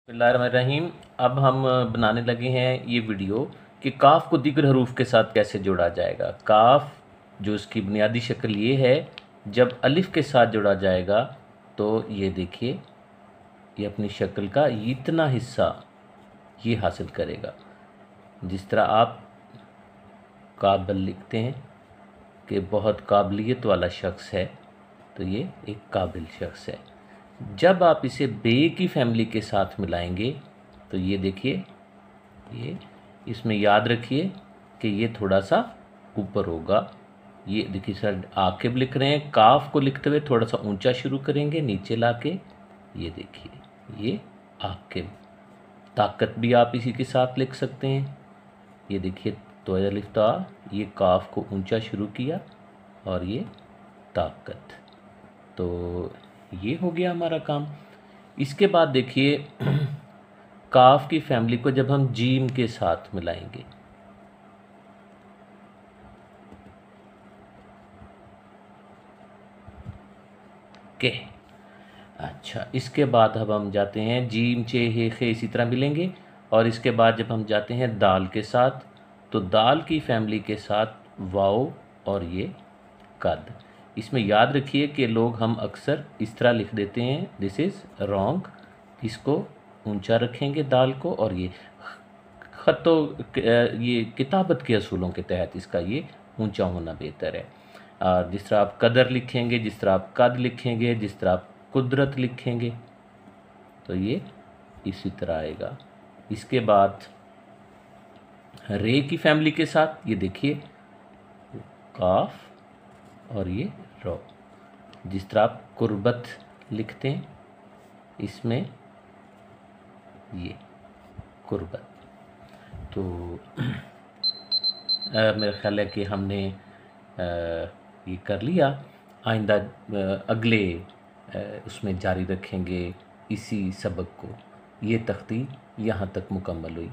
बिस्मिल्लाहिर्रहमानिर्रहीम। अब हम बनाने लगे हैं ये वीडियो कि काफ़ को दीगर हरूफ के साथ कैसे जोड़ा जाएगा। काफ़ जो इसकी बुनियादी शक्ल ये है, जब अलिफ़ के साथ जोड़ा जाएगा तो ये देखिए, ये अपनी शक्ल का इतना हिस्सा ये हासिल करेगा। जिस तरह आप काबिल लिखते हैं कि बहुत काबिलियत वाला शख्स है, तो ये एक काबिल शख्स है। जब आप इसे बे की फैमिली के साथ मिलाएंगे तो ये देखिए, ये इसमें याद रखिए कि ये थोड़ा सा ऊपर होगा। ये देखिए सर, आकिब लिख रहे हैं, काफ को लिखते हुए थोड़ा सा ऊंचा शुरू करेंगे, नीचे लाके ये देखिए, ये आकिब। ताकत भी आप इसी के साथ लिख सकते हैं। ये देखिए, तो लिखता, ये काफ को ऊंचा शुरू किया और ये ताकत। तो ये हो गया हमारा काम। इसके बाद देखिए, काफ की फैमिली को जब हम जीम के साथ मिलाएंगे, के अच्छा, इसके बाद अब हम जाते हैं जीम चे हे खे, इसी तरह मिलेंगे। और इसके बाद जब हम जाते हैं दाल के साथ, तो दाल की फैमिली के साथ वाओ और ये कद। इसमें याद रखिए कि लोग हम अक्सर इस तरह लिख देते हैं, दिस इज़ रॉन्ग। इसको ऊंचा रखेंगे दाल को, और ये ख़तो ये किताबत के असूलों के तहत इसका ये ऊंचा होना बेहतर है। और जिस तरह आप कदर लिखेंगे, जिस तरह आप कद लिखेंगे, जिस तरह आप कुदरत लिखेंगे, तो ये इसी तरह आएगा। इसके बाद रे की फैमिली के साथ ये देखिए, काफ और ये रो। जिस तरह आप कुर्बत लिखते हैं, इसमें ये कुर्बत। तो मेरा ख्याल है कि हमने ये कर लिया। आइंदा अगले उसमें जारी रखेंगे इसी सबक को। ये तख्ती यहाँ तक मुकम्मल हुई।